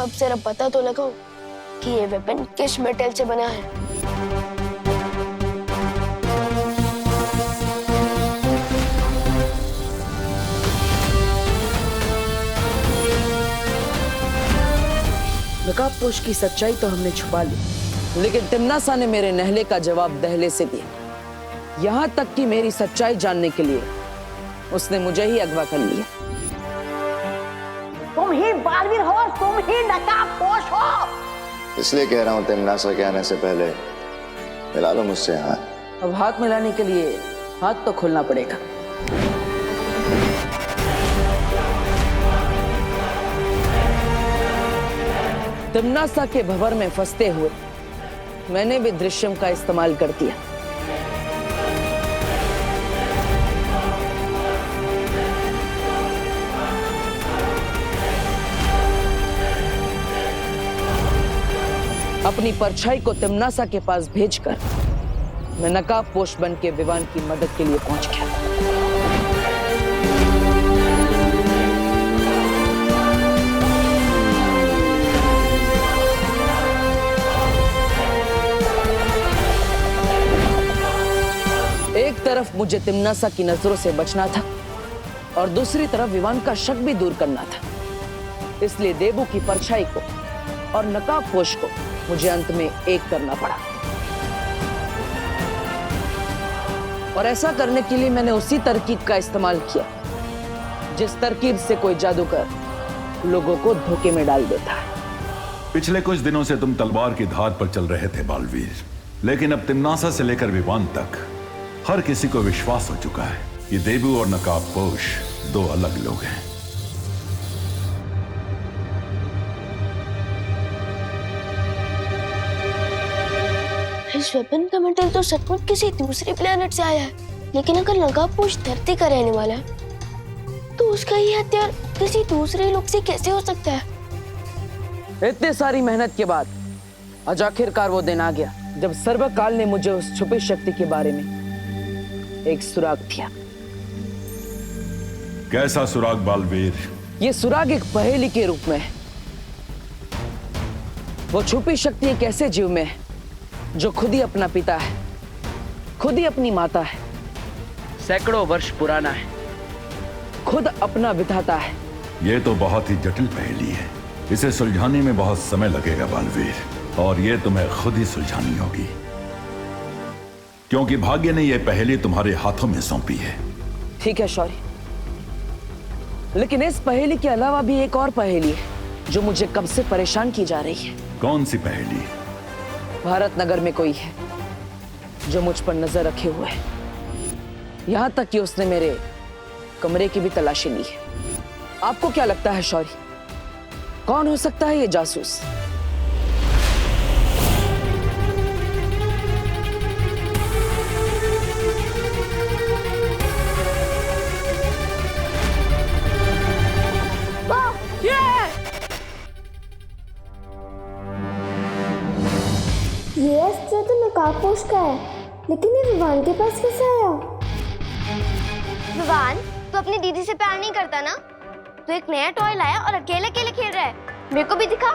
अब जरा पता तो लगाओ कि ये वेपन किस मेटल से बना है। नकाबपोश की सच्चाई तो हमने छुपा ली, लेकिन तिम्नासा ने मेरे नहले का जवाब दहले से दिया। यहां तक कि मेरी सच्चाई जानने के लिए उसने मुझे ही अगवा कर लिया। तुम ही बालवीर हो, तुम ही नकाबपोश हो। इसलिए कह रहा हूं तिम्नासा के आने से पहले मिला लो मुझसे हाथ। अब हाथ मिलाने के लिए हाथ तो खोलना पड़ेगा। तिम्नासा के भंवर में फंसते हुए मैंने भी दृश्यम का इस्तेमाल कर दिया। अपनी परछाई को तिम्नासा के पास भेजकर मैं नकाबपोश बन के विवान की मदद के लिए पहुंच गया। एक तरफ मुझे तिम्नासा की नजरों से बचना था और दूसरी तरफ विवान का शक भी दूर करना था। इसलिए देबू की परछाई को और नकाबपोश को मुझे अंत में एक करना पड़ा। और ऐसा करने के लिए मैंने उसी तरकीब का इस्तेमाल किया जिस तरकीब से कोई जादूगर लोगों को धोखे में डाल देता है। पिछले कुछ दिनों से तुम तलवार की धार पर चल रहे थे बालवीर, लेकिन अब तिम्नासा से लेकर विवान तक हर किसी को विश्वास हो चुका है कि देबू और नकाबपोश दो अलग लोग हैं। इस वेपन का मेटल तो सचमुच किसी दूसरे प्लेनेट से आया है, लेकिन अगर नकाबपोश धरती का रहने वाला है तो उसका ये हथियार किसी दूसरे लोग से कैसे हो सकता है? इतने सारी मेहनत के बाद आज आखिरकार वो दिन आ गया जब सर्वकाल ने मुझे उस छुपी शक्ति के बारे में एक सुराग दिया। कैसा सुराग बालवीर? ये सुराग एक पहेली के रूप में है। वो छुपी शक्ति एक ऐसे जीव में है जो खुद ही अपना पिता है, खुद ही अपनी माता है, सैकड़ों वर्ष पुराना है, खुद अपना विधाता है। ये तो बहुत ही जटिल पहेली है। इसे सुलझाने में बहुत समय लगेगा बालवीर, और ये तुम्हें खुद ही सुलझानी होगी, क्योंकि भाग्य ने यह पहेली तुम्हारे हाथों में सौंपी है। ठीक है शौर्य, लेकिन इस पहेली के अलावा भी एक और पहेली है जो मुझे कब से परेशान की जा रही है। कौन सी पहेली? भारत नगर में कोई है जो मुझ पर नजर रखे हुए है, यहां तक कि उसने मेरे कमरे की भी तलाशी ली है। आपको क्या लगता है शौर्य, कौन हो सकता है ये जासूस? ये अस्त्र तो नकाबपोश का है, लेकिन ये विवान के पास कैसे आया? विवान, तू अपनी दीदी से प्यार नहीं करता ना? तू एक नया टॉय लाया और अकेले अकेले खेल रहा है। मेरे को भी दिखा।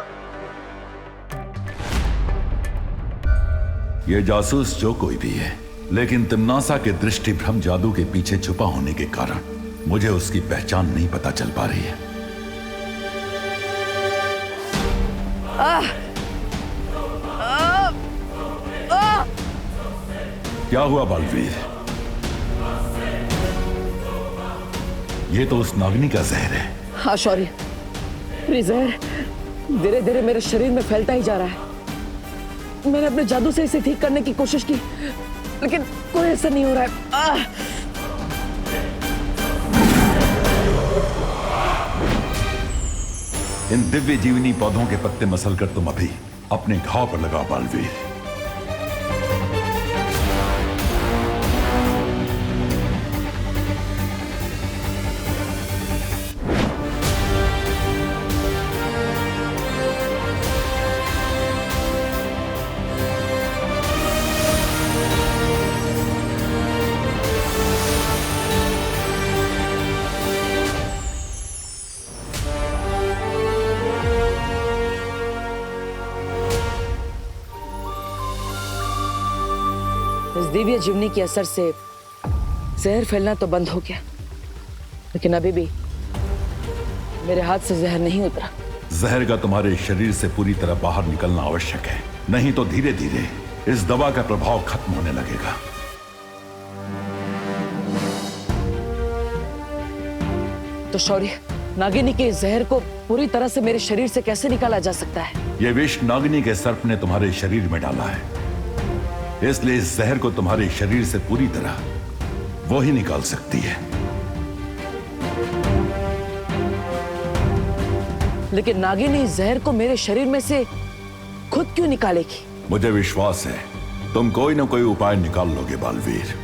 ये जासूस जो कोई भी है, लेकिन तिम्नासा के दृष्टि भ्रम जादू के पीछे छुपा होने के कारण मुझे उसकी पहचान नहीं पता चल पा रही है। क्या हुआ बालवीर? ये तो उस नागिनी का जहर है। हाँ शौर्य, ये जहर धीरे धीरे मेरे शरीर में फैलता ही जा रहा है। मैंने अपने जादू से इसे ठीक करने की कोशिश की, लेकिन कोई असर नहीं हो रहा है। इन दिव्य जीवनी पौधों के पत्ते मसल कर तुम अभी अपने घाव पर लगाओ बालवीर। दिव्य जीवनी के असर से जहर फैलना तो बंद हो गया, लेकिन अभी भी मेरे हाथ से जहर नहीं उतरा। जहर का तुम्हारे शरीर से पूरी तरह बाहर निकलना आवश्यक है, नहीं तो धीरे धीरे इस दवा का प्रभाव खत्म होने लगेगा। तो शौर्य, नागिनी के इस जहर को पूरी तरह से मेरे शरीर से कैसे निकाला जा सकता है? यह विष नागिनी के सर्प ने तुम्हारे शरीर में डाला है, इसलिए इस जहर को तुम्हारे शरीर से पूरी तरह वो ही निकाल सकती है। लेकिन नागिनी इस जहर को मेरे शरीर में से खुद क्यों निकालेगी? मुझे विश्वास है तुम कोई ना कोई उपाय निकाल लोगे बालवीर।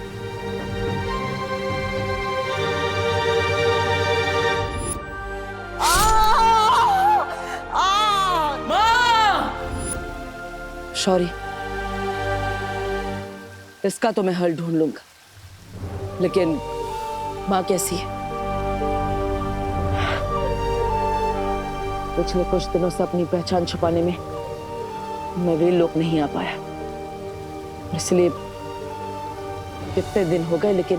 शौर्य, इसका तो मैं हल ढूंढ लूंगा, लेकिन माँ कैसी है? पिछले कुछ दिनों से अपनी पहचान छुपाने में मैं वीर लोक नहीं आ पाया, इसलिए कितने दिन हो गए लेकिन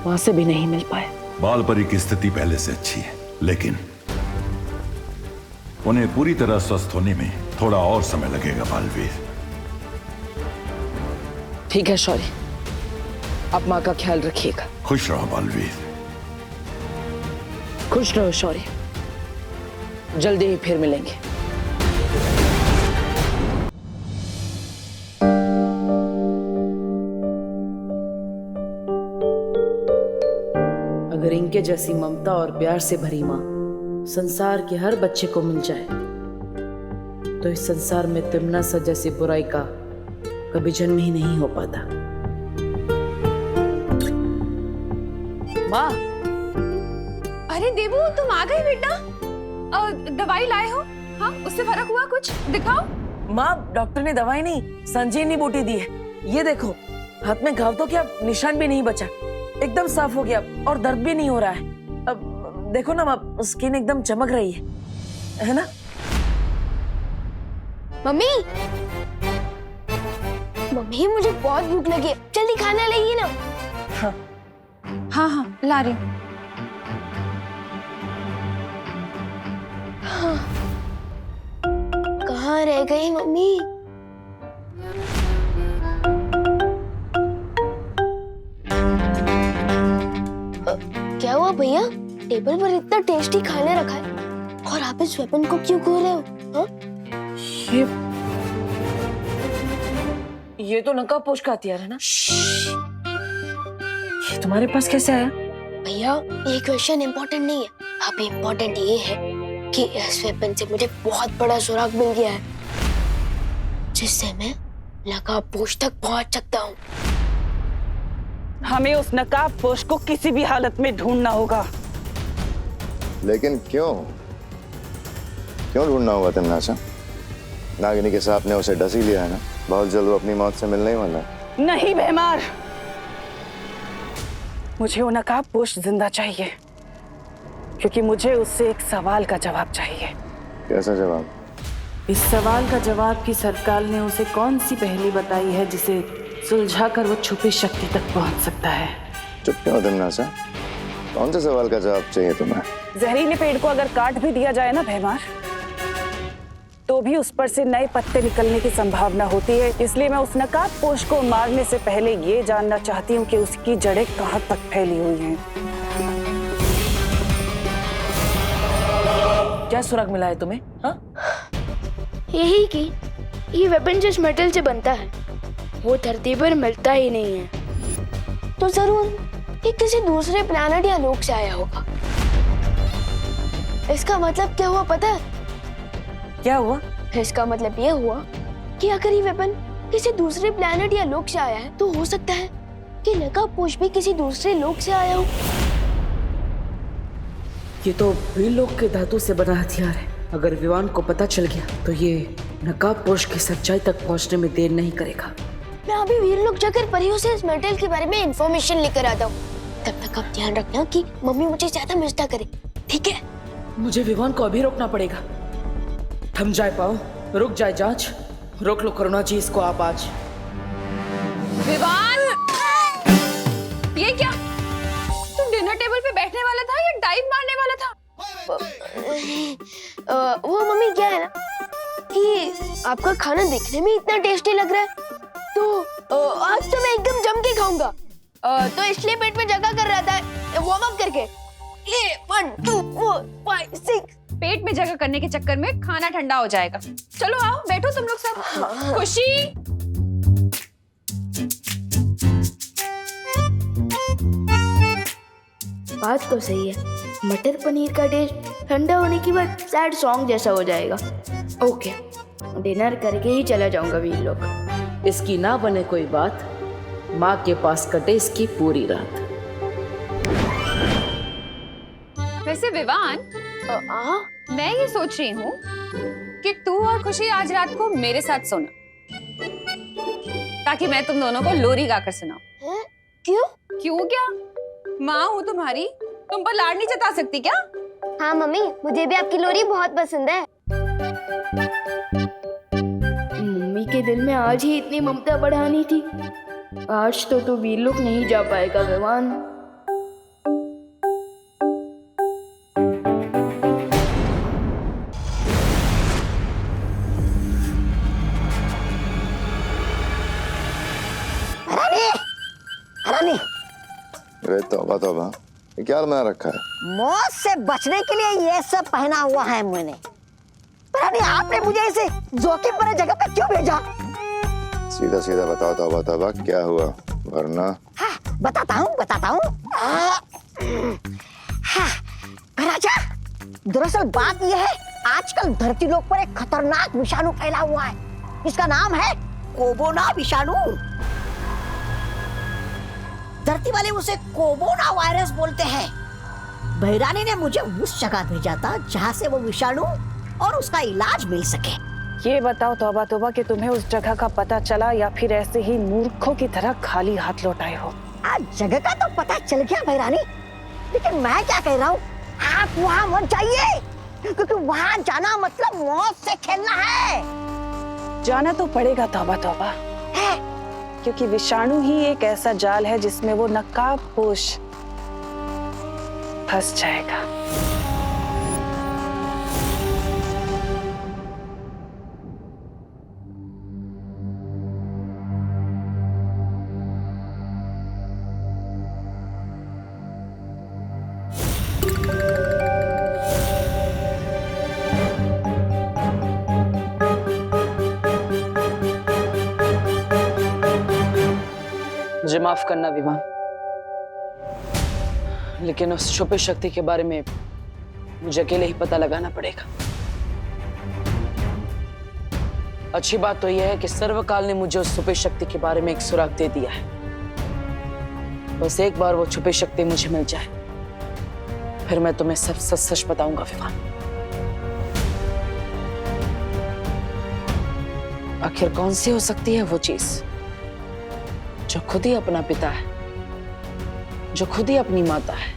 वहां से भी नहीं मिल पाया। बालपरी की स्थिति पहले से अच्छी है, लेकिन उन्हें पूरी तरह स्वस्थ होने में थोड़ा और समय लगेगा बालवीर। ठीक है शौर्य, आप माँ का ख्याल रखिएगा। खुश रहो बालवीर। खुश रहो शौर्य, जल्दी ही फिर मिलेंगे। अगर इनके जैसी ममता और प्यार से भरी माँ संसार के हर बच्चे को मिल जाए तो इस संसार में तिमना सा जैसी बुराई का कभी जन्म ही नहीं हो पाता। माँ, अरे देवू, तुम आ गए बेटा। दवाई लाए हो? हाँ, उससे फर्क हुआ कुछ? दिखाओ। माँ, डॉक्टर ने दवाई नहीं, संजीवनी बूटी दी है। ये देखो, हाथ में घाव तो क्या निशान भी नहीं बचा, एकदम साफ हो गया और दर्द भी नहीं हो रहा है। अब देखो ना माँ, स्किन एकदम चमक रही है ना? मम्मी, मम्मी मुझे बहुत भूख लगी है, जल्दी खाना लाइए ना। हाँ हाँ, ला रही हूँ। कहाँ रह गई मम्मी? क्या हुआ भैया? टेबल पर इतना टेस्टी खाने रखा है और आप इस वेपन को क्यों खो रहे हो? हाँ? ये तो नकाबपोश का हथियार है ना? ये तुम्हारे पास कैसे आया? भैया, ये क्वेश्चन इम्पोर्टेंट नहीं है, अभी इम्पोर्टेंट ये है कि इस वेपन से मुझे बहुत बड़ा सुराग मिल गया है, जिससे मैं नकाबपोश तक पहुंच सकता हूँ। हमें उस नकाबपोश को किसी भी हालत में ढूंढना होगा। लेकिन क्यों ढूंढना होगा तिमनासा? नागिनी के सांप ने उसे डस ही लिया है ना, बहुत जल्द वो अपनी मौत से मिलने ही वाला है। नहीं बेमार, मुझे वो नकाबपोश जिंदा चाहिए, क्योंकि मुझे उससे एक सवाल का जवाब चाहिए। कैसा जवाब? इस सवाल का जवाब कि सरकार ने उसे कौन सी पहेली बताई है जिसे सुलझाकर वो छुपी शक्ति तक पहुंच सकता है। चुप क्यों तिमनासा? कौन से सवाल का जवाब चाहिए तुम्हें? जहरीले पेड़ को अगर काट भी दिया जाए ना भैमार, तो भी उस पर से नए पत्ते निकलने की संभावना होती है। इसलिए मैं उस नकाबपोश को मारने से पहले ये जानना चाहती हूँ कि उसकी जड़ें कहाँ तक फैली हुई हैं। क्या सुराग मिला है तुम्हें? हाँ? यही कि ये वेपन जिस मेटल से बनता है वो धरती पर मिलता ही नहीं है, तो जरूर ये किसी दूसरे प्लैनेट या लोक से आया होगा। इसका मतलब क्या हुआ पता है? क्या हुआ? इसका मतलब ये हुआ कि अगर ये वेपन किसी दूसरे प्लैनेट या लोक से आया है तो हो सकता है कि नकाबपोश भी किसी दूसरे लोक से आया हो। ये तो वीर लोक के धातु से बना हथियार है। अगर विवान को पता चल गया तो ये नकाबपोश की सच्चाई तक पहुंचने में देर नहीं करेगा। मैं अभी वीर लोक जाकर परियों से इस मेटल के बारे में इंफॉर्मेशन लेकर आता हूँ। तब तक आप ध्यान रखना कि मम्मी मुझे ज्यादा मिस ना करे, ठीक है? मुझे विवान को अभी रोकना पड़ेगा। थम जाए पाओ, रुक जाए जांच, रोक लो करुणा जी इसको आप आज। विवान, ये क्या? तू डिनर टेबल पे बैठने वाला था या डाइव मारने वाला था? वो मम्मी क्या है ना कि आपका खाना देखने में इतना टेस्टी लग रहा है तो आज तो मैं एकदम जम के खाऊंगा, तो इसलिए पेट में जगह कर रहा था वार्म अप करके। ये 1 2 4 5 6 पेट में जगह करने के चक्कर में खाना ठंडा हो जाएगा। चलो आओ बैठो तुम लोग सब। खुशी, बात तो सही है, मटर पनीर का टेस्ट ठंडा होने के बाद सैड सॉन्ग जैसा हो जाएगा। ओके, डिनर करके ही चला जाऊंगा वीर लोग। इसकी ना बने कोई बात, माँ के पास कटे इसकी पूरी रात। वैसे विवान, मैं ये सोच रही हूँ कि तू और खुशी आज रात को मेरे साथ सोना, ताकि मैं तुम दोनों को लोरी गाकर सुनाऊं। क्यों? क्यों क्या? माँ हूँ तुम्हारी, तुम पर लाड नहीं जता सकती क्या? हाँ मम्मी, मुझे भी आपकी लोरी बहुत पसंद है। मम्मी के दिल में आज ही इतनी ममता बढ़ानी थी। आज तो तू वीर लोग नहीं जा पाएगा विवान। अरे तौबा तौबा, ये क्या बना रखा है? मौत से बचने के लिए ये सब पहना हुआ है मैंने। पर नहीं, आपने मुझे इसे जोखिम भरे जगह पे क्यों भेजा? सीधा सीधा बताओ तौबा तौबा, क्या हुआ? वरना हाँ, बताता हूँ। हाँ, राजा, दरअसल बात यह है, आजकल धरती लोक पर एक खतरनाक विषाणु फैला हुआ है। इसका नाम है कोरोना विषाणु। धरती वाले उसे कोरोना वायरस बोलते हैं। भैरानी ने मुझे उस जगह भेजा था जहाँ से वो विषाणु और उसका इलाज मिल सके। ये बताओ तौबा तौबा कि तुम्हें उस जगह का पता चला या फिर ऐसे ही मूर्खों की तरह खाली हाथ लौट आए हो? आज जगह का तो पता चल गया भैरानी, लेकिन मैं क्या कह रहा हूँ, आप वहाँ मत जाइए, क्योंकि वहाँ जाना मतलब मौत से खेलना है। जाना तो पड़ेगा तौबा तौबा, क्योंकि विषाणु ही एक ऐसा जाल है जिसमें वो नकाबपोश फंस जाएगा। मुझे माफ करना विवान, लेकिन उस छुपी शक्ति के बारे में मुझे अकेले ही पता लगाना पड़ेगा। अच्छी बात तो यह है कि सर्वकाल ने मुझे उस छुपी शक्ति के बारे में एक सुराग दे दिया है। बस एक बार वो छुपी शक्ति मुझे मिल जाए, फिर मैं तुम्हें सब सच सच बताऊंगा विवान। आखिर कौन सी हो सकती है वो चीज जो खुद ही अपना पिता है, जो खुद ही अपनी माता है,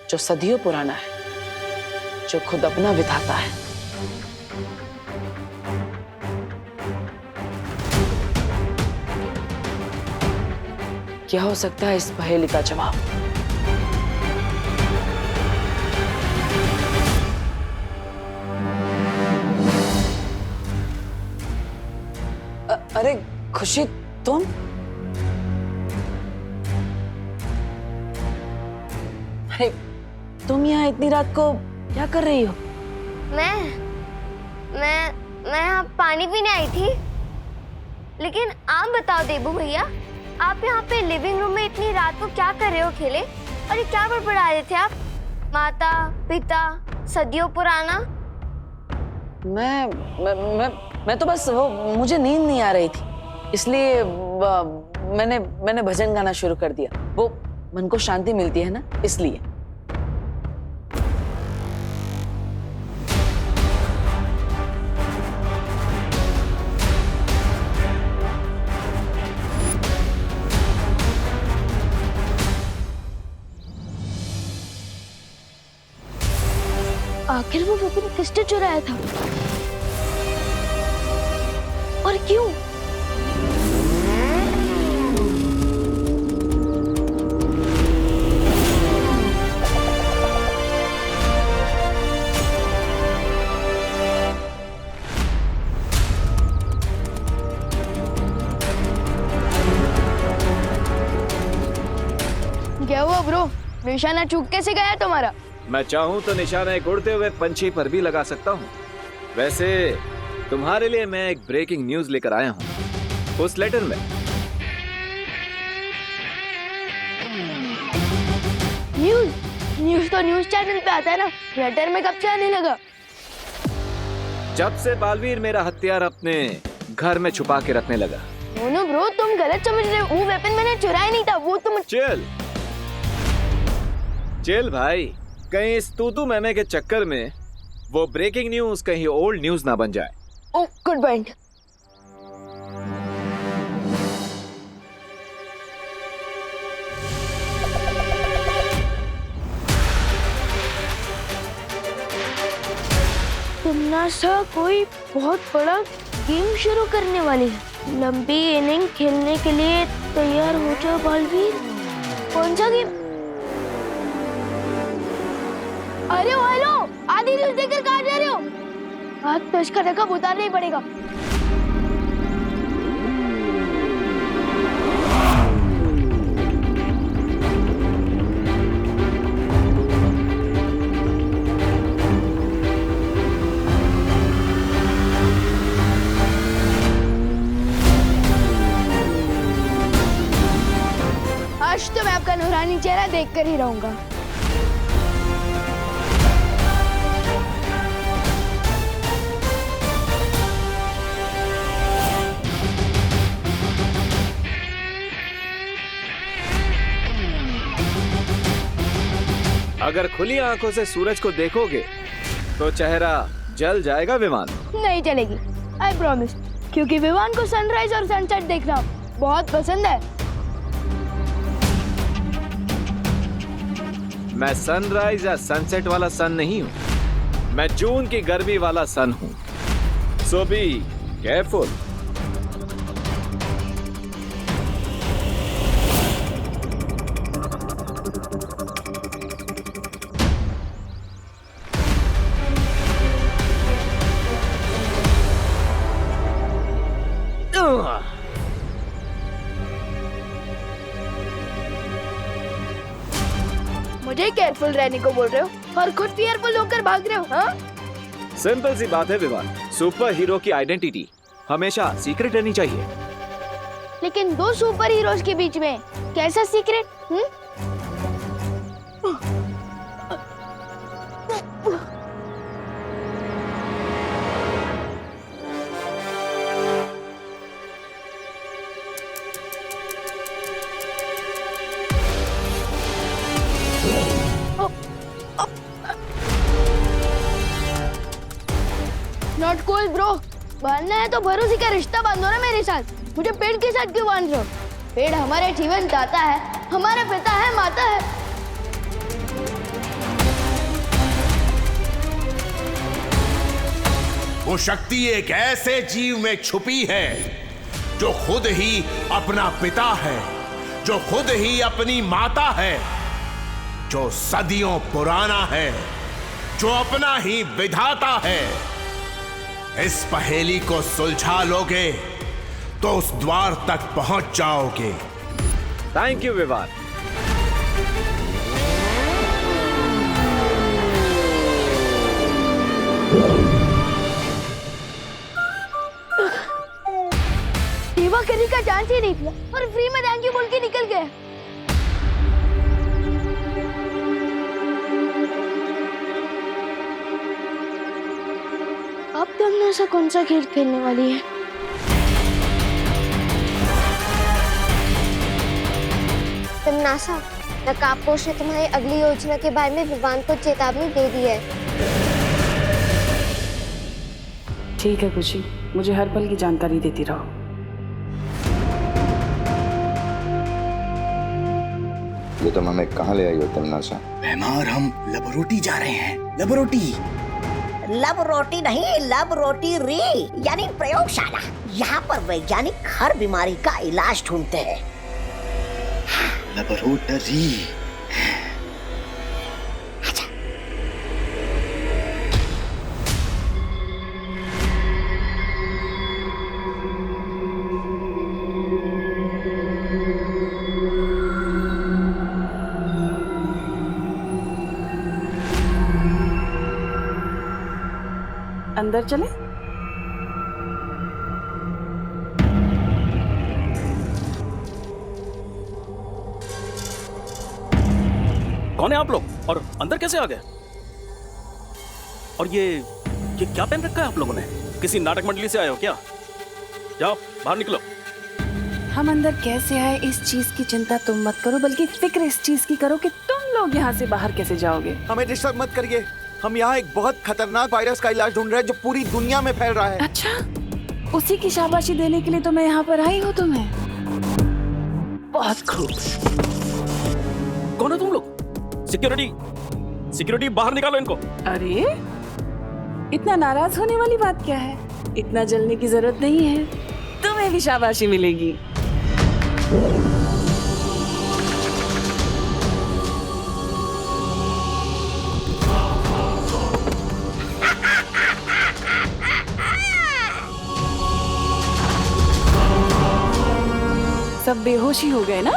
जो सदियों पुराना है, जो खुद अपना विधाता है। क्या हो सकता है इस पहेली का जवाब? अरे खुशी, तुम? अरे तुम यहाँ इतनी रात को क्या कर रही हो? मैं यहाँ पानी पीने आई थी। लेकिन आप बताओ देबू भैया, आप यहाँ पे लिविंग रूम में इतनी रात को क्या कर रहे हो अकेले? और ये क्या बड़बड़ा रहे थे आप? माता पिता सदियों पुराना। मैं तो बस वो, मुझे नींद नहीं आ रही थी, इसलिए मैंने भजन गाना शुरू कर दिया। वो मन को शांति मिलती है ना, इसलिए। आखिर वो वेपन किसने चुराया था और क्यों? क्या हुआ ब्रो? निशाना चूक कैसे गया तुम्हारा? मैं चाहूँ तो निशाना एक उड़ते हुए पंछी पर भी लगा सकता हूँ। वैसे तुम्हारे लिए मैं एक ब्रेकिंग न्यूज लेकर आया हूँ। उस लेटर में न्यूज तो न्यूज चैनल पे आता है ना, लेटर में कब से आने लगा? जब से बालवीर मेरा हथियार अपने घर में छुपा के रखने लगा। नो ब्रो, तुम गलत समझ रहे हो। वो वेपन मैंने चुराया नहीं था, वो तुम। चिल भाई, कहीं इस तूतू मैमे के चक्कर में वो ब्रेकिंग न्यूज कहीं ओल्ड न्यूज ना बन जाए। ओह, गुड पॉइंट। तुमनासा कोई बहुत बड़ा गेम शुरू करने वाली है। लंबी इनिंग खेलने के लिए तैयार हो जाओ बालवीर। कौन सा गेम? अरे हेलो, आधी न्यूज देखकर कहाँ जा रहे हो? आज तो इसका नकाब उतारना ही पड़ेगा। आज तो मैं आपका नूरानी चेहरा देखकर ही रहूंगा। अगर खुली आंखों से सूरज को देखोगे तो चेहरा जल जाएगा विमान। नहीं चलेगी, आई प्रॉमिस, क्योंकि विवान को सनराइज और सनसेट देखना बहुत पसंद है। मैं सनराइज या सनसेट वाला सन नहीं हूँ, मैं जून की गर्मी वाला सन हूँ। सो बी केयरफुल। मुझे केयरफुल रहने को बोल रहे हो और खुद फियरफुल होकर भाग रहे हो, हाँ? सिंपल सी बात है विवान, सुपर हीरो की आइडेंटिटी हमेशा सीक्रेट रहनी चाहिए। लेकिन दो सुपर हीरोज के बीच में कैसा सीक्रेट? Not cool bro. बांधना है तो भरोसे का रिश्ता बांधो ना मेरे साथ। मुझे पेड़ के साथ क्यों बांध रहे हो? पेड़ हमारे जीवन दाता है, हमारे पिता है, माता है। वो शक्ति एक ऐसे जीव में छुपी है जो खुद ही अपना पिता है, जो खुद ही अपनी माता है, जो सदियों पुराना है, जो अपना ही विधाता है। इस पहेली को सुलझा लोगे तो उस द्वार तक पहुंच जाओगे। Thank you Vivaan. सेवा करने का चांस ही नहीं दिया और फ्री में थैंक यू बोल के निकल गए। अब तुमनासा कौन सा खेल खेलने वाली है? तुमनासा, नकाबपोश ने तुम्हारी अगली योजना के बारे में विवान को चेतावनी दे दी है। ठीक है खुशी, मुझे हर पल की जानकारी देती रहो। ये तुम हमें कहाँ ले आई हो तुमनासा? भैमार, हम लबरोटी जा रहे हैं। लबरोटी? लब रोटी नहीं, लब रोटी री, यानी प्रयोगशाला। यहाँ पर वैज्ञानिक हर बीमारी का इलाज ढूंढते हैं। लबरोटरी। अंदर चले? कौन है आप लोग और अंदर कैसे आ गए? और ये क्या पहन रखा है आप लोगों ने? किसी नाटक मंडली से आए हो क्या? जाओ बाहर निकलो। हम अंदर कैसे आए इस चीज की चिंता तुम मत करो, बल्कि फिक्र इस चीज की करो कि तुम लोग यहाँ से बाहर कैसे जाओगे। हमें डिस्टर्ब मत करिए। हम यहाँ एक बहुत खतरनाक वायरस का इलाज ढूंढ रहे हैं जो पूरी दुनिया में फैल रहा है। अच्छा, उसी की शाबाशी देने के लिए तो मैं यहाँ पर आई हूँ तुम्हें। बहुत खूब। कौन है तुम लोग? सिक्योरिटी बाहर निकालो इनको। अरे इतना नाराज होने वाली बात क्या है? इतना जलने की जरूरत नहीं है, तुम्हें भी शाबाशी मिलेगी। सब बेहोशी हो गए ना?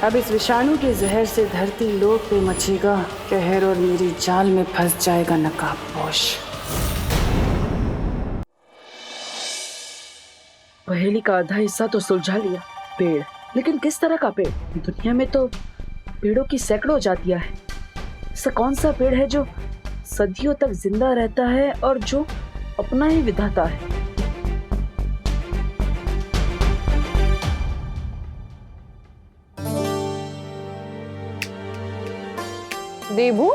अब इस विषाणु के जहर से धरती लोक पे मचेगा कहर और मेरी जाल में फंस जाएगा नकाबपोश। पहेली का आधा हिस्सा तो सुलझा लिया, पेड़। लेकिन किस तरह का पेड़? दुनिया में तो पेड़ों की सैकड़ों जातियां हैं। ऐसा कौन सा पेड़ है जो सदियों तक जिंदा रहता है और जो अपना ही विधाता है? देबू,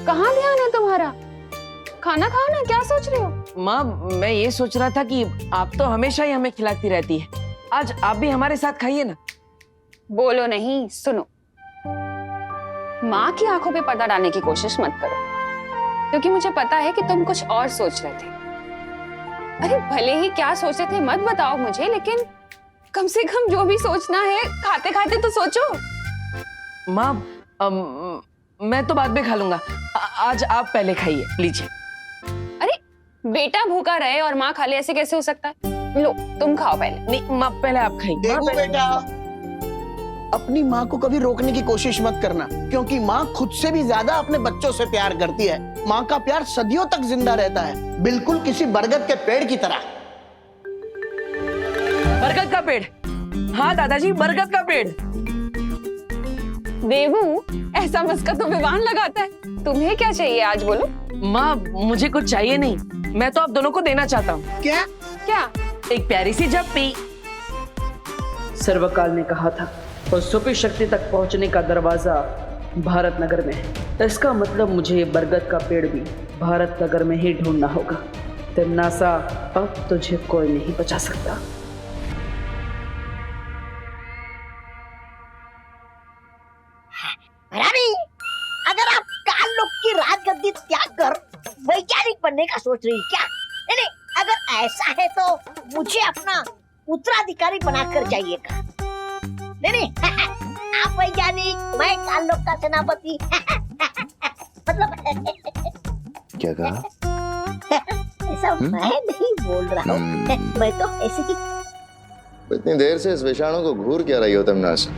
कहाँ ध्यान है तुम्हारा? खाना खाओ ना, क्या सोच रहे हो? माँ, मैं ये सोच रहा था कि आप तो हमेशा ही हमें खिलाती रहती है, आज आप भी हमारे साथ खाइए ना। बोलो नहीं, सुनो। माँ की आंखों पे पर्दा डालने की कोशिश मत करो, क्योंकि मुझे पता है कि तुम कुछ और सोच रहे थे। अरे भले ही क्या सोच रहे थे मत बताओ मुझे, लेकिन कम से कम जो भी सोचना है खाते खाते तो सोचो। माँ, मैं तो बाद में खा लूंगा, आज आप पहले खाइए, लीजिए। अरे बेटा भूखा रहे और माँ खा ले, ऐसे कैसे हो सकता है? लो तुम खाओ पहले। नहीं माँ, पहले आप खाइए। देखो बेटा, अपनी माँ को कभी रोकने की कोशिश मत करना, क्योंकि माँ खुद से भी ज्यादा अपने बच्चों से प्यार करती है। माँ का प्यार सदियों तक जिंदा रहता है, बिल्कुल किसी बरगद के पेड़ की तरह। बरगद का पेड़? हाँ दादाजी, बरगद का पेड़। देवू, ऐसा मस्का तो विवान लगाता है। तुम्हें क्या चाहिए आज बोलो? माँ, मुझे कुछ चाहिए नहीं, मैं तो आप दोनों को देना चाहता हूँ। क्या? क्या? एक प्यारी सी झप्पी। सर्वकाल ने कहा था, और सुपी शक्ति तक पहुंचने का दरवाजा भारत नगर में है। इसका मतलब मुझे ये बरगद का पेड़ भी भारत नगर में ही ढूंढना होगा। तिमनासा, अब तुझे कोई नहीं बचा सकता। रानी, अगर आप काल लोक की राजगद्दी त्याग कर वैज्ञानिक बनने का सोच रही क्या? नहीं, अगर ऐसा है तो मुझे अपना उत्तराधिकारी बनाकर जाइएगा। नहीं, आप वैज्ञानिक, मैं काल लोक का सेनापति। मतलब क्या कहा? ऐसा मैं नहीं बोल रहा हूँ, मैं तो ऐसे ही। इतनी देर से इस विषाणु को घूर क्या रही हो तिमनासा?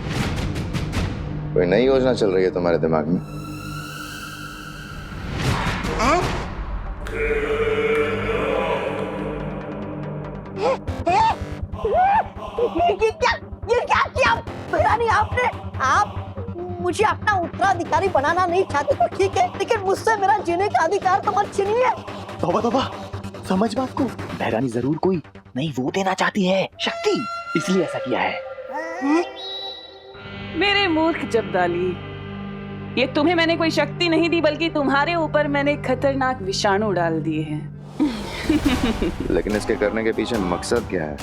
कोई नई योजना चल रही है तुम्हारे दिमाग में? ये क्या किया रानी आपने? आप मुझे अपना उत्तराधिकारी बनाना नहीं चाहते तो ठीक है, लेकिन मुझसे मेरा जीने का अधिकार तो मत छीनिए। तौबा तौबा, समझ बात को। बहरानी जरूर कोई नई वो देना चाहती है, शक्ति, इसलिए ऐसा किया है। मेरे मूर्ख जब्दाली, ये तुम्हें मैंने कोई शक्ति नहीं दी, बल्कि तुम्हारे ऊपर मैंने खतरनाक विषाणु डाल दिए हैं। लेकिन इसके करने के पीछे मकसद क्या है?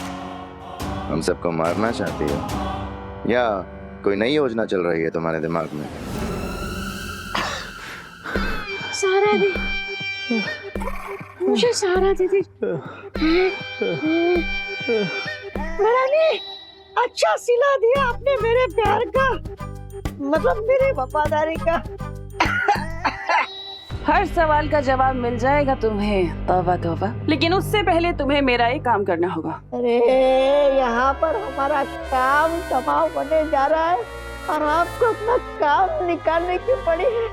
हम सबको मारना चाहती हो या कोई नई योजना चल रही है तुम्हारे दिमाग में? सहारा दे, मुझे सहारा दे दे। रानी, अच्छा सिला दिया आपने मेरे प्यार का। मतलब मेरी वफादारी का। हर सवाल का जवाब मिल जाएगा तुम्हें, तौबा तौबा। लेकिन उससे पहले तुम्हें मेरा एक काम करना होगा। अरे यहाँ पर हमारा काम तमाम होने जा रहा है और आपको अपना काम निकालने की पड़ी है।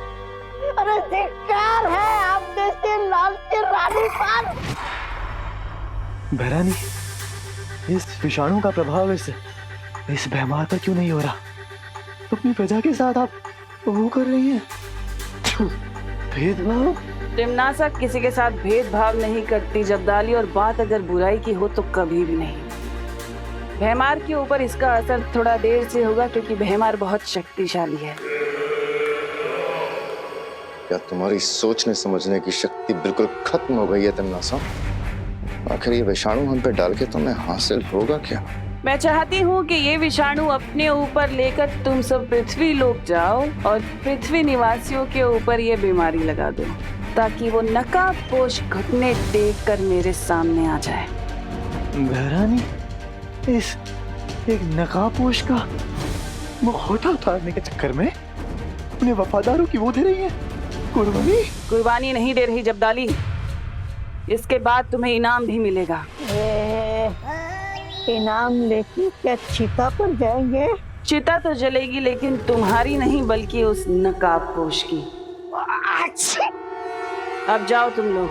अरे धिक्कार है आप जैसे लाल के रानी पान। बहरानी, इस विषाणु का प्रभाव इस भैमार पर क्यों नहीं हो रहा? अपनी प्रजा के साथ आप वो कर रही हैं, भेदभाव। टिमनासा किसी के साथ भेदभाव नहीं करती जब्दाली, और बात अगर बुराई की हो तो कभी भी नहीं। भैमार के ऊपर इसका असर थोड़ा देर से होगा क्योंकि भैमार बहुत शक्तिशाली है। क्या तुम्हारी सोचने समझने की शक्ति बिल्कुल खत्म हो गई है टिमनासा? आखिर ये विषाणु हम पे डाल के तुम्हें हासिल होगा क्या? मैं चाहती हूँ कि ये विषाणु अपने ऊपर लेकर तुम सब पृथ्वी लोक जाओ और पृथ्वी निवासियों के ऊपर ये बीमारी लगा दो, ताकि वो नकाबपोश घुटने टेक कर मेरे सामने आ जाए। बहरानी, इस एक नकाबपोश का मुखौटा उतारने के चक्कर में अपने वफादारों की वो दे रही है कुर्बानी। कुर्बानी नहीं दे रही जब्दाली, इसके बाद तुम्हें इनाम भी मिलेगा। इनाम लेके क्या चिता पर जाएंगे? चिता तो जलेगी, लेकिन तुम्हारी नहीं बल्कि उस नकाबपोश की। अब जाओ तुम लोग।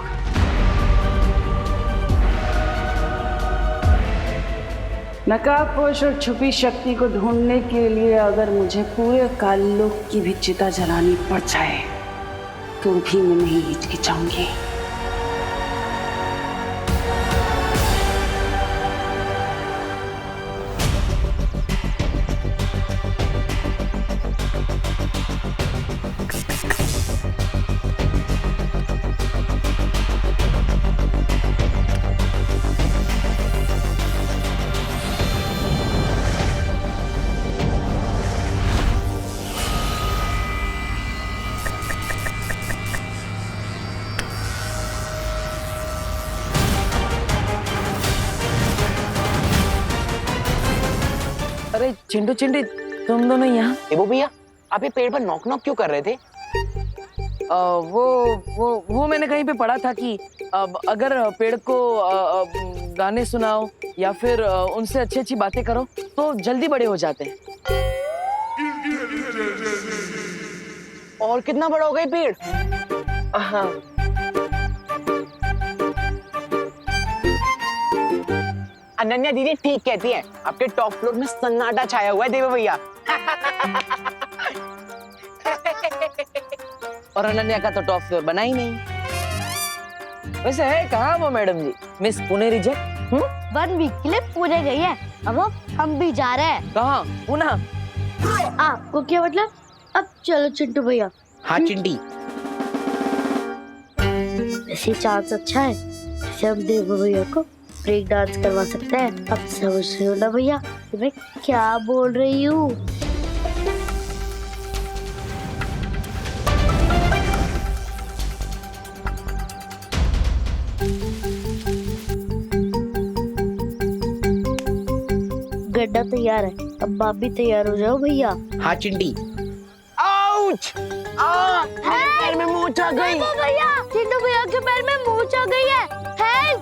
नकाबपोश और छुपी शक्ति को ढूंढने के लिए अगर मुझे पूरे काललोक की भी चिता जलानी पड़ जाए तो भी मैं नहीं हिचकिचाऊंगी। अरे चिंटू चिंटी, तुम दोनों यहाँ? देबू भैया, आप ये पेड़ पर नॉक नॉक क्यों कर रहे थे? वो मैंने कहीं पे पढ़ा था कि अगर पेड़ को गाने सुनाओ या फिर उनसे अच्छी अच्छी बातें करो तो जल्दी बड़े हो जाते हैं। और कितना बड़ा हो गया पेड़? हाँ। अनन्या दीदी ठीक कहती है, आपके टॉप फ्लोर में सन्नाटा छाया हुआ है देव भैया। और अनन्या का तो टॉप फ्लोर बना ही नहीं। वैसे है कहाँ वो मैडम जी, मिस पुणे रिजेक्ट? 1 वीक के लिए पुणे गई है, अब हम भी जा रहे हैं। कहाँ? पुणे? आपको क्या मतलब? अब चलो चिंटू भैया। हाँ चिंटी। वैसे चांस अच्छा है, जैसे हम देव भैया को ब्रेक डांस करवा सकते हैं। अब समझ रहे हो ना भैया मैं क्या बोल रही हूँ? गड्ढा तैयार है, अब आप भी तैयार हो जाओ भैया। हाँ चिंटी। आउच! पैर में मोच आ गई। भैया, चिंटू भैया के पैर में मोच आ गई है। हेल्प!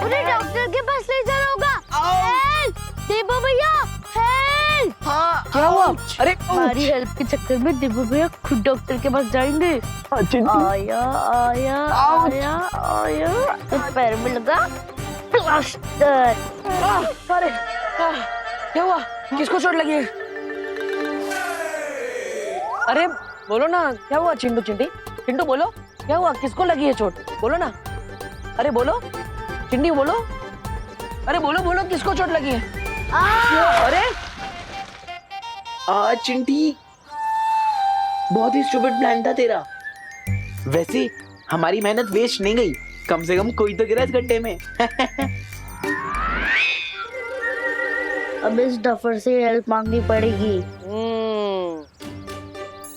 उन्हें डॉक्टर के पास ले जाना होगा। हेल्प! देबू भैया, हेल्प! हाँ, क्या हुआ? अरे हमारी हेल्प के चक्कर में देबू भैया खुद डॉक्टर के पास जाएंगे। आया आया आया आया, तो पैर में लगा प्लास्टर। अरे क्या हुआ? किसको चोट लगी है? अरे बोलो ना, क्या हुआ चिंटू चिंटी? चिंटू बोलो, क्या हुआ? किसको लगी है चोट? बोलो ना। अरे बोलो चिंटी, बोलो। अरे बोलो बोलो, किसको चोट लगी है? अरे चिंटी, बहुत ही स्टूपिड प्लान था तेरा। वैसे हमारी मेहनत वेस्ट नहीं गई, कम से कम कोई तो गिरा इस गड्ढे में। अब इस डफर से हेल्प मांगनी पड़ेगी।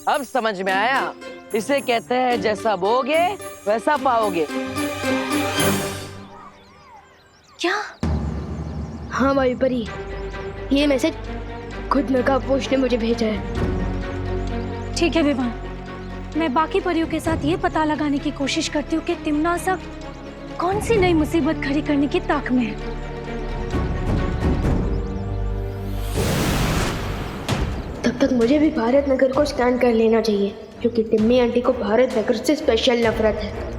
अब समझ में आया, इसे कहते हैं जैसा बोगे वैसा पाओगे। क्या? हाँ माई परी, ये मैसेज खुद नकाबपोश ने मुझे भेजा है। ठीक है विवान, मैं बाकी परियों के साथ ये पता लगाने की कोशिश करती हूँ कि तिमनासा कौन सी नई मुसीबत खड़ी करने की ताक में है। तब तक मुझे भी भारत नगर को स्कैन कर लेना चाहिए, क्योंकि टिम्मी आंटी को भारत नगर से स्पेशल नफरत है।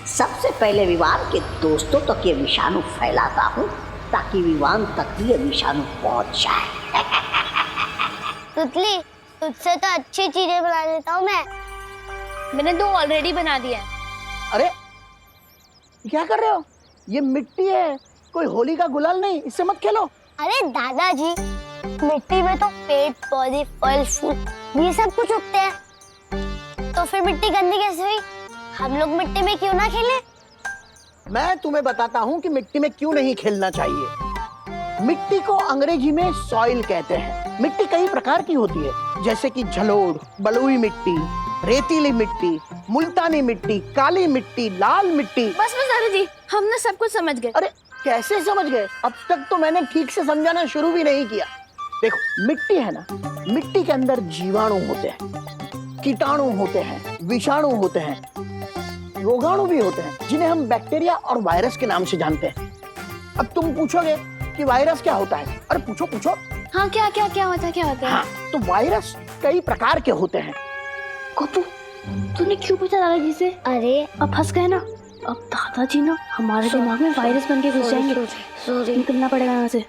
सबसे पहले विवान के दोस्तों तक ये विषाणु फैलाता हूँ, ताकि विवान तक भी ये विषाणु पहुंच जाए। तुतली, तुझसे तो अच्छी चीजें बना लेता हूँ मैं। मैंने 2 ऑलरेडी बना दिया है। अरे क्या कर रहे हो? ये मिट्टी है, कोई होली का गुलाल नहीं, इससे मत खेलो। अरे दादाजी, मिट्टी में तो पेड़ पौधे फल फूल ये सब कुछ उगते हैं, तो फिर मिट्टी गंदी कैसे हुई? हम लोग मिट्टी में क्यों ना खेलें? मैं तुम्हें बताता हूँ कि मिट्टी में क्यों नहीं खेलना चाहिए। मिट्टी को अंग्रेजी में सॉइल कहते हैं। मिट्टी कई प्रकार की होती है, जैसे कि जलोढ़, बलुई मिट्टी, रेतीली मिट्टी, मुल्तानी मिट्टी, काली मिट्टी, लाल मिट्टी। बस दादाजी, हम ना सब कुछ समझ गए। अरे कैसे समझ गए? अब तक तो मैंने ठीक से समझाना शुरू भी नहीं किया। देखो, मिट्टी है ना, मिट्टी के अंदर जीवाणु होते हैं, कीटाणु होते हैं, विषाणु होते हैं, रोगाणु भी होते हैं, जिन्हें हम बैक्टीरिया और वायरस के नाम से जानते हैं। अब तुम पूछोगे कि वायरस क्या होता है? अरे पूछो पूछो। हाँ, क्या क्या क्या होता है, क्या होता है? हाँ, तो वायरस कई प्रकार के होते हैं। कोपू, तूने क्यों पूछा दादाजी से? अरे अब फंस गए ना। अब दादाजी ना हमारे दिमाग में वायरस बन के घुस जाएंगे। निकलना पड़ेगा यहाँ से।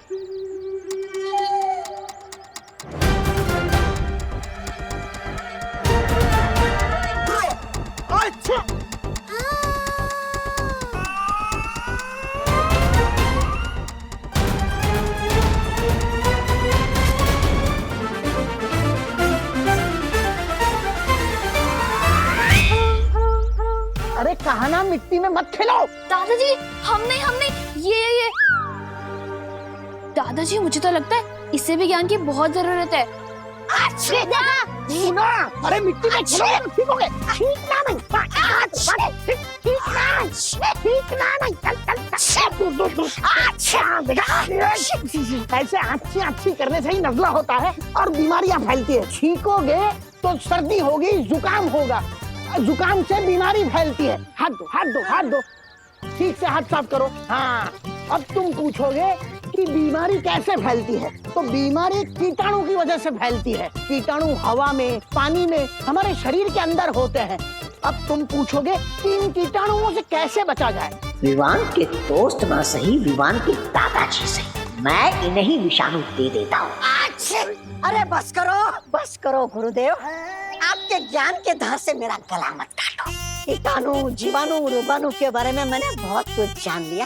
अरे कहा ना मिट्टी में मत खेलो। दादाजी, हमने ये दादाजी, मुझे तो लगता है इससे भी ज्ञान की बहुत जरूरत है। सुना, अरे मिट्टी में खेलोगे तो सीखोगे। सीखना नहीं, ऐसे अच्छी अच्छी करने से ही नजला होता है और बीमारियां फैलती है। छींकोगे तो सर्दी होगी, जुकाम होगा, जुकाम से बीमारी फैलती है। हाथ दो, हाथ दो, हाथ दो, ठीक से हाथ साफ करो। हाँ, अब तुम पूछोगे कि बीमारी कैसे फैलती है, तो बीमारी कीटाणु की वजह से फैलती है। कीटाणु हवा में, पानी में, हमारे शरीर के अंदर होते हैं। अब तुम पूछोगे कि इन कीटाणुओं से कैसे बचा जाए? विवान के दोस्त ना सही, विवान के दादाजी से मैं इन्हें ही विषाणु दे देता हूँ। अरे बस करो गुरुदेव, आपके ज्ञान के धार से मेरा गला मत काटो। कीटाणु, जीवाणु, रोगाणु के बारे में मैंने बहुत कुछ जान लिया।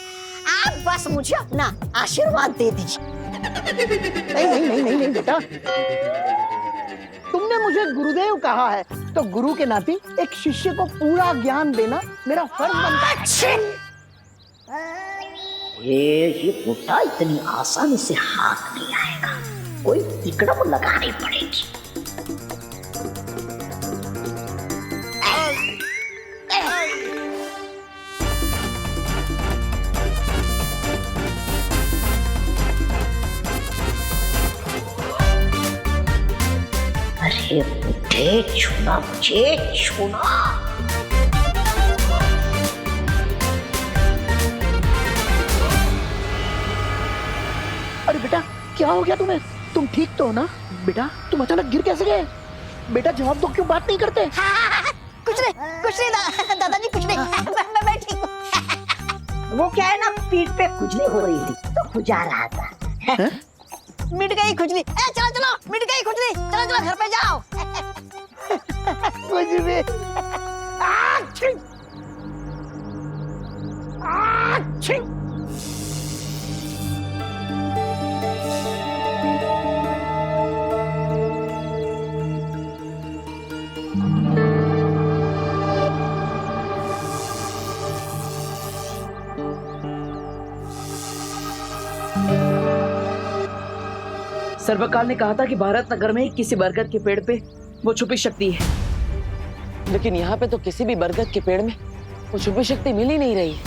आप बस मुझे अपना आशीर्वाद दे दीजिए। नहीं बेटा, तुमने मुझे गुरुदेव कहा है, तो गुरु के नाते एक शिष्य को पूरा ज्ञान देना मेरा फर्ज बनता है। ये बुढ़ा इतनी आसानी से हाथ नहीं आएगा, कोई तिकड़म लगानी पड़ेगी। अरे बुढ़े, छूना मुझे, छूना। अरे बेटा, क्या हो गया तुम्हें? तुम ठीक तो हो ना? बेटा, तुम अचानक गिर कैसे गए? बेटा जवाब दो, क्यों बात नहीं करते? कुछ नहीं दादाजी, कुछ नहीं। मैं ठीक हूँ। वो क्या है ना, पीठ पे खुजली हो रही थी तो खुजा रहा था। मिट गई खुजली। चलो मिट गई खुजली, चलो घर पे जाओ। कुछ भी। सर्वकाल ने कहा था कि भारत नगर में ही किसी बरगद के पेड़ पे वो छुपी शक्ति है, लेकिन यहाँ पे तो किसी भी बरगद के पेड़ में वो छुपी शक्ति मिल ही नहीं रही है।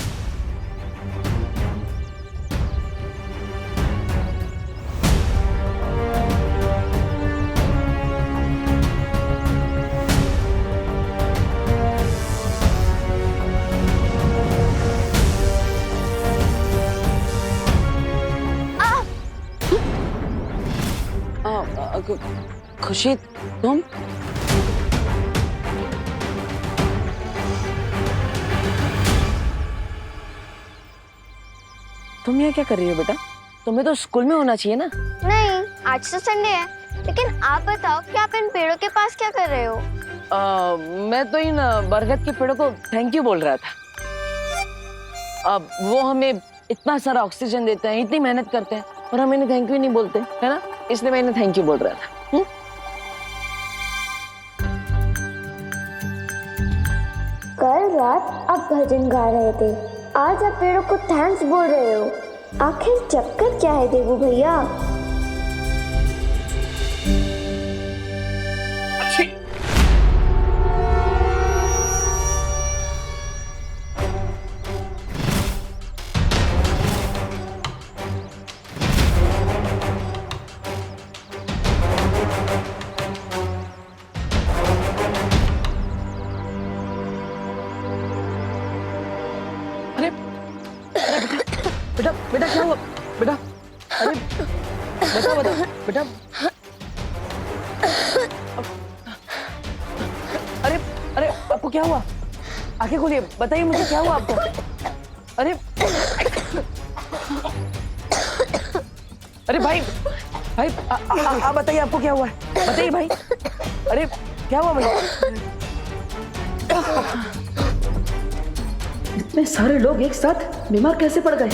खुशी तुम? तुम यहाँ क्या कर रही हो बेटा? तुम्हें तो स्कूल में होना चाहिए ना। नहीं, आज तो संडे है। लेकिन आप बताओ कि आप इन पेड़ों के पास क्या कर रहे हो? मैं तो इन बरगद के पेड़ों को थैंक यू बोल रहा था। अब वो हमें इतना सारा ऑक्सीजन देते हैं, इतनी मेहनत करते हैं, और हम इन्हें थैंक यू नहीं बोलते, है ना? इसलिए मैं इन्हें थैंक यू बोल रहा था। कल रात आप भजन गा रहे थे, आज आप पेड़ों को थैंक्स बोल रहे हो। आखिर चक्कर क्या है देवू भैया? बेटा बेटा क्या हुआ बेटा? अरे बेटा बता बेटा। अरे अरे आपको क्या हुआ? आंखें खोलिए, बताइए मुझे क्या हुआ आपको? अरे अरे भाई भाई आप बताइए आपको क्या हुआ है? बताइए भाई। अरे क्या हुआ भाई? इतने सारे लोग एक साथ बीमार कैसे पड़ गए?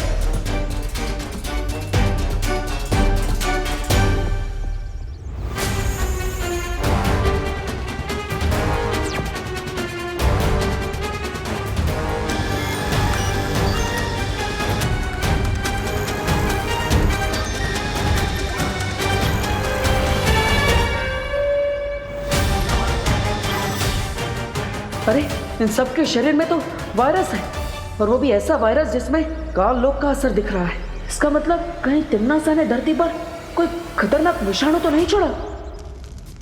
अरे इन सबके शरीर में तो वायरस है, और वो भी ऐसा वायरस जिसमें काल लोक का असर दिख रहा है। इसका मतलब कहीं तिम्नासा ने धरती पर कोई खतरनाक विषाणु तो नहीं छोड़ा?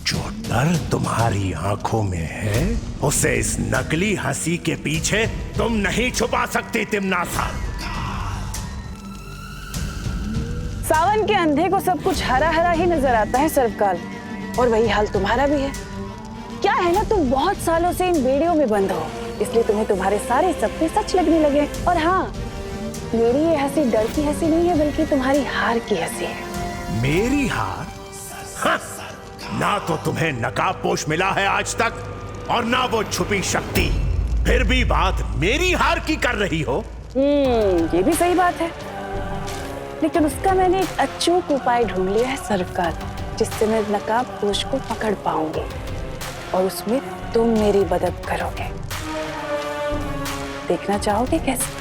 जो डर तुम्हारी आंखों में है उसे इस नकली हंसी के पीछे तुम नहीं छुपा सकती तिम्नासा। सावन के अंधे को सब कुछ हरा हरा ही नजर आता है सर्वकाल, और वही हाल तुम्हारा भी है। क्या है ना, तुम बहुत सालों से इन बेड़ियों में बंद हो, इसलिए तुम्हें तुम्हारे सारे सपने सच लगने लगे। और हाँ, मेरी ये हंसी डर की हंसी नहीं है, बल्कि तुम्हारी हार की हंसी है। मेरी हार? हाँ, ना तो तुम्हें नकाबपोश मिला है आज तक, और ना वो छुपी शक्ति, फिर भी बात मेरी हार की कर रही हो। ये भी सही बात है, लेकिन उसका मैंने एक अचूक उपाय ढूंढ लिया है सर्वकाल, जिससे मैं नकाबपोश को पकड़ पाऊंगी, और उसमें तुम मेरी मदद करोगे। देखना चाहोगे कैसे?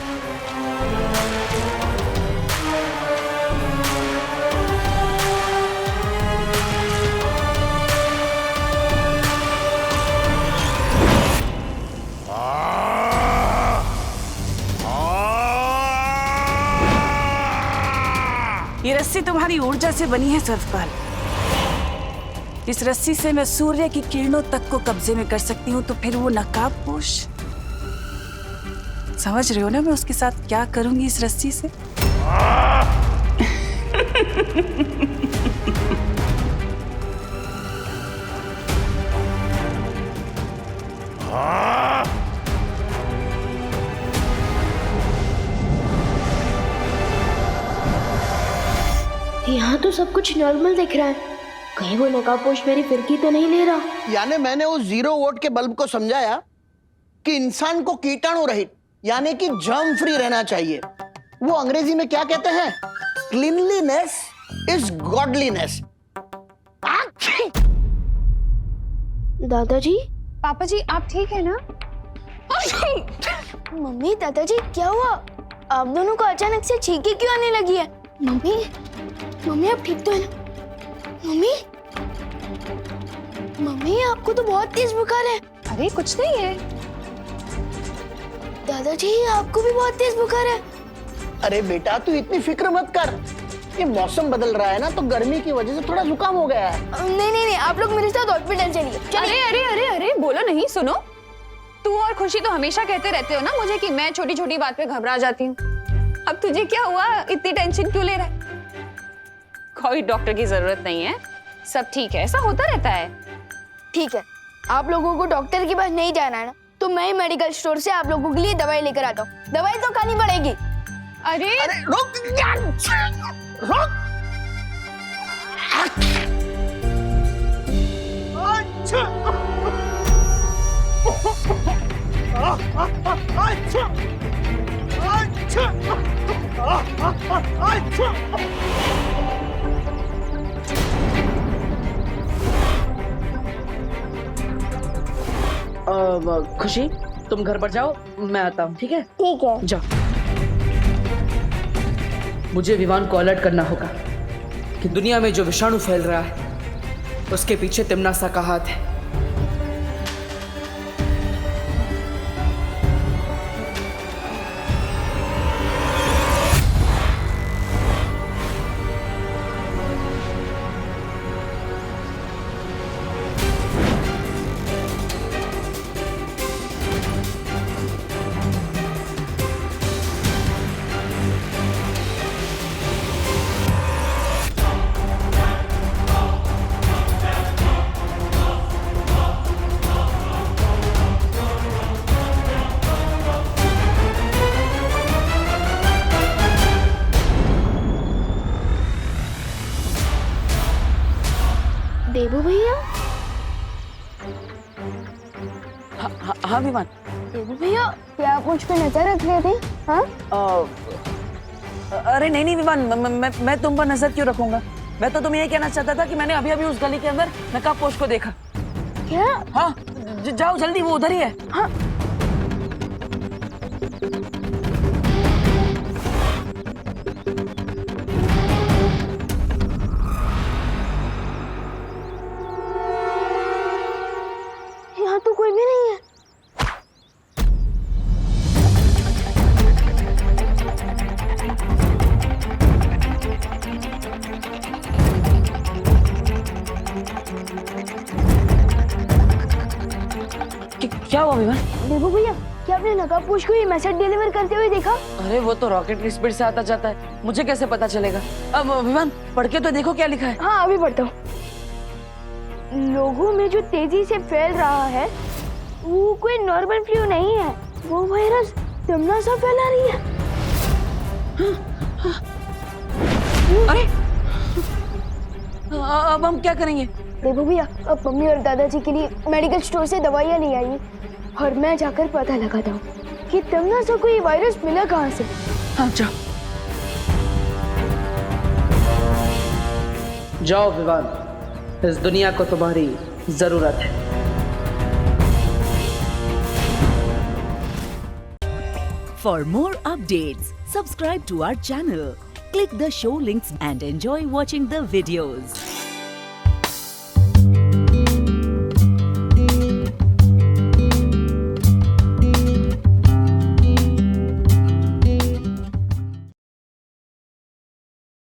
ये रस्सी तुम्हारी ऊर्जा से बनी है सर्वपाल। इस रस्सी से मैं सूर्य की किरणों तक को कब्जे में कर सकती हूँ, तो फिर वो नकाबपोश, समझ रहे हो ना मैं उसके साथ क्या करूंगी इस रस्सी से? यहाँ तो सब कुछ नॉर्मल दिख रहा है, कहीं वो नकाबपोश मेरी फिरकी तो नहीं ले रहा। यानी मैंने उस 0 वोल्ट के बल्ब को समझाया कि इंसान को कीटाणु रहित यानी कि जर्म फ्री रहना चाहिए। वो अंग्रेजी में क्या कहते हैं? Cleanliness is godliness. दादाजी, पापा जी आप ठीक है ना? मम्मी, दादाजी क्या हुआ? आप दोनों को अचानक से छींके क्यों आने लगी है? मम्मी, मम्मी आप ठीक तो है ना? मम्मी, मम्मी आपको तो बहुत तेज बुखार है। अरे कुछ नहीं है। दादाजी आपको भी बहुत तेज बुखार है। अरे बेटा तू इतनी फिक्र मत कर, ये मौसम बदल रहा है ना, तो गर्मी की वजह से थोड़ा जुकाम हो गया है। नहीं नहीं नहीं, आप लोग मेरे साथ हॉस्पिटल चलिए। अरे अरे अरे अरे बोलो नहीं, सुनो, तू और खुशी तो हमेशा कहते रहते हो ना मुझे कि मैं छोटी छोटी बात पे घबरा जाती हूँ। अब तुझे क्या हुआ? इतनी टेंशन क्यों ले रहा है? कोई डॉक्टर की जरूरत नहीं है, सब ठीक है, ऐसा होता रहता है। ठीक है, आप लोगों को डॉक्टर के पास नहीं जाना है ना, तो मैं ही मेडिकल स्टोर से आप लोगों के लिए दवाई लेकर आता हूँ। दवाई तो खानी पड़ेगी। अरे रुक रुक। खुशी, तुम घर पर जाओ, मैं आता हूँ, ठीक है? ठीक है। जाओ। मुझे विवान को अलर्ट करना होगा कि दुनिया में जो विषाणु फैल रहा है उसके पीछे तिम्नासा का हाथ है। देबू भैया, हाँ विमान। देबू भैया, क्या आप मुझ पे नजर रख रहे थे? हाँ? अरे नहीं विमान, मैं तुम पर नजर क्यों रखूंगा? मैं तो तुम्हें ये कहना चाहता था कि मैंने अभी अभी उस गली के अंदर नकाबपोश को देखा। क्या? हाँ, जाओ जल्दी, वो उधर ही है। हाँ। यहाँ तो कोई भी नहीं है। क्या हुआ विमान? देबू भैया, क्या आपने नकाबपोश को ये मैसेज डिलीवर करते हुए देखा? अरे वो तो रॉकेट की स्पीड से आता जाता है, मुझे कैसे पता चलेगा? अब विमान, पढ़ के तो देखो क्या लिखा है। हाँ, अभी पढ़ता हूँ। लोगों में जो तेजी से फैल रहा है वो कोई नॉर्मल फ्लू नहीं है, वो वायरस तिम्नासा फैला रही है। अरे अब हम क्या करेंगे? देखो भैया, अब मम्मी और दादाजी के लिए मेडिकल स्टोर से दवाइयाँ ले आइए और मैं जाकर पता लगाता हूँ कि तिम्नासा को ये वायरस मिला कहाँ से। हाँ जाओ। जाओ विवान, इस दुनिया को तुम्हारी जरूरत है। For more updates, subscribe to our channel, click the show links and enjoy watching the videos.